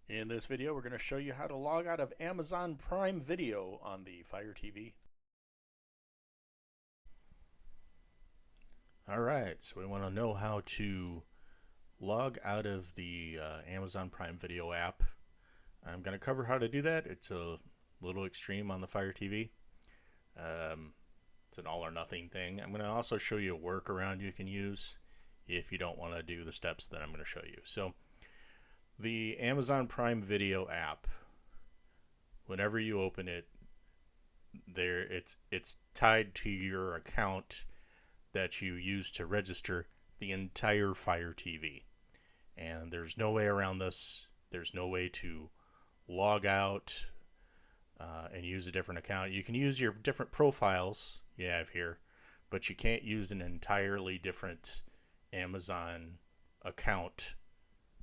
In this video, we're going to show you how to log out of Amazon Prime Video on the Fire TV. Alright, so we want to know how to log out of the Amazon Prime Video app. I'm going to cover how to do that. It's a little extreme on the Fire TV. It's an all or nothing thing. I'm going to also show you a workaround you can use if you don't want to do the steps that I'm going to show you. So, the Amazon Prime Video app, whenever you open it, it's tied to your account that you use to register the entire Fire TV. And there's no way around this. There's no way to log out and use a different account. You can use your different profiles you have here, but you can't use an entirely different Amazon account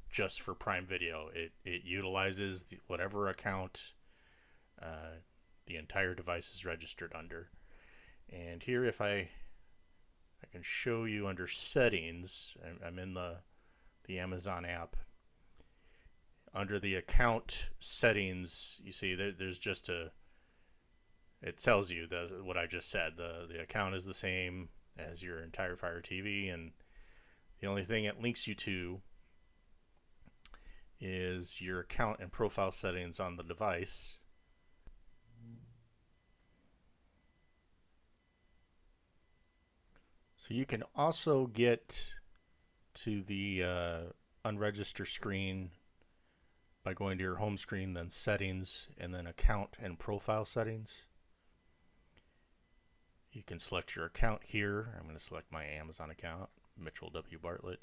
just for Prime Video. It utilizes whatever account the entire device is registered under. And here, if I can show you under settings, I'm in the Amazon app. Under the account settings, you see there's just it tells you what I just said. The account is the same as your entire Fire TV, and the only thing it links you to is your account and profile settings on the device. So you can also get to the unregister screen by going to your home screen, then settings, and then account and profile settings. You can select your account here. I'm going to select my Amazon account, Mitchell W. Bartlett.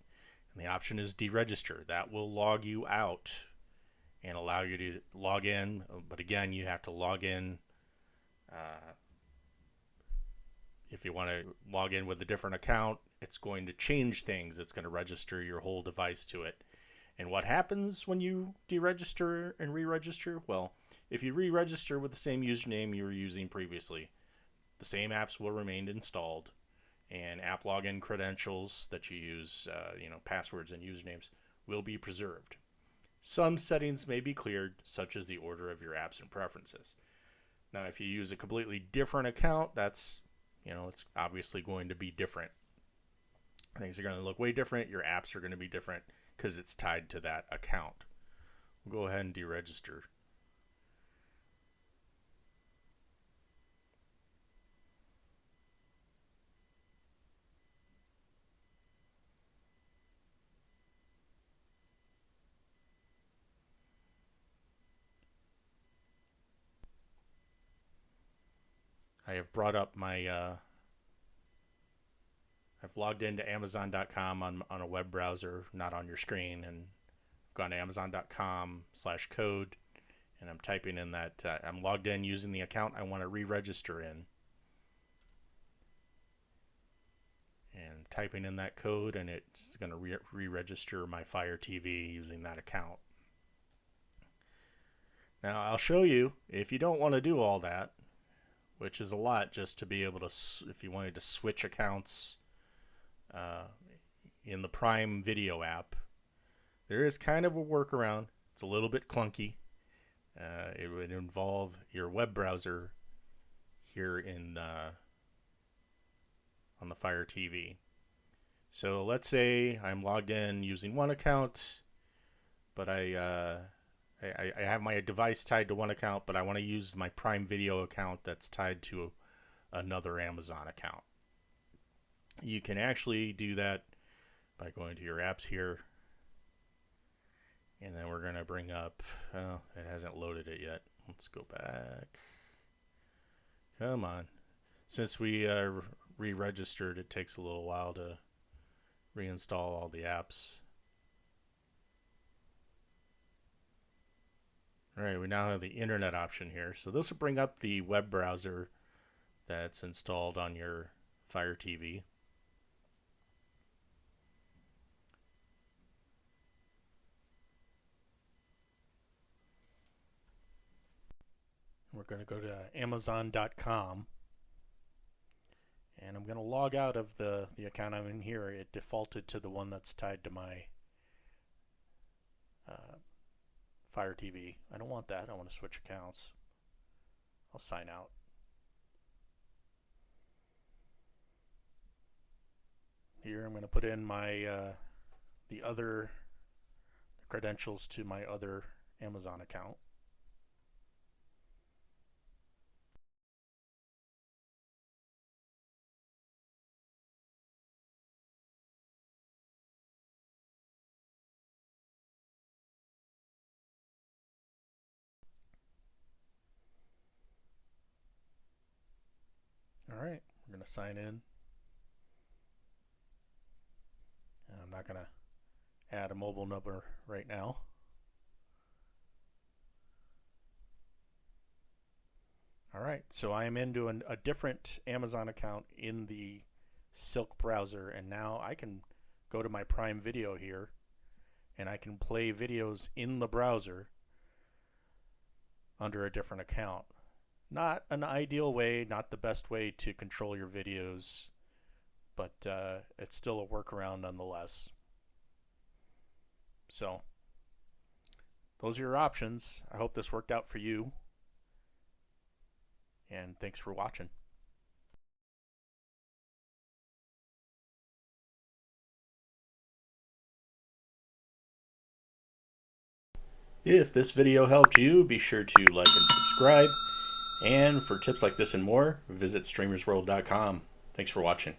And the option is deregister. That will log you out and allow you to log in. But again, you have to log in. If you want to log in with a different account, it's going to change things. It's going to register your whole device to it. And what happens when you deregister and re-register? Well, if you re-register with the same username you were using previously, the same apps will remain installed. And app login credentials that you use, passwords and usernames, will be preserved. Some settings may be cleared, such as the order of your apps and preferences. Now, if you use a completely different account, that's, it's obviously going to be different. Things are going to look way different. Your apps are going to be different because it's tied to that account. We'll go ahead and deregister. I have brought up my, I've logged into Amazon.com on a web browser, not on your screen, and I've gone to Amazon.com/code, and I'm typing in that, I'm logged in using the account I want to re-register in. And typing in that code, and it's going to re-register my Fire TV using that account. Now, I'll show you, if you don't want to do all that, which is a lot just to be able to, if you wanted to switch accounts in the Prime Video app, there is kind of a workaround. It's a little bit clunky. It would involve your web browser here on the Fire TV. So let's say I'm logged in using one account, but I have my device tied to one account, but I want to use my Prime Video account that's tied to another Amazon account. You can actually do that by going to your apps here, and then we're going to bring up, it hasn't loaded it yet. Let's go back. Come on. Since we re-registered, it takes a little while to reinstall all the apps. Alright, we now have the internet option here. So this will bring up the web browser that's installed on your Fire TV. We're going to go to Amazon.com, and I'm going to log out of the account I'm in here. It defaulted to the one that's tied to my Fire TV. I don't want that. I want to switch accounts. I'll sign out. Here I'm going to put in my the credentials to my other Amazon account. All right, we're going to sign in. I'm not going to add a mobile number right now. All right, so I am into a different Amazon account in the Silk browser, and now I can go to my Prime Video here, and I can play videos in the browser under a different account. Not an ideal way, not the best way to control your videos, but it's still a workaround nonetheless. So, those are your options. I hope this worked out for you, and thanks for watching. If this video helped you, be sure to like and subscribe. And for tips like this and more, visit streamersworld.com. Thanks for watching.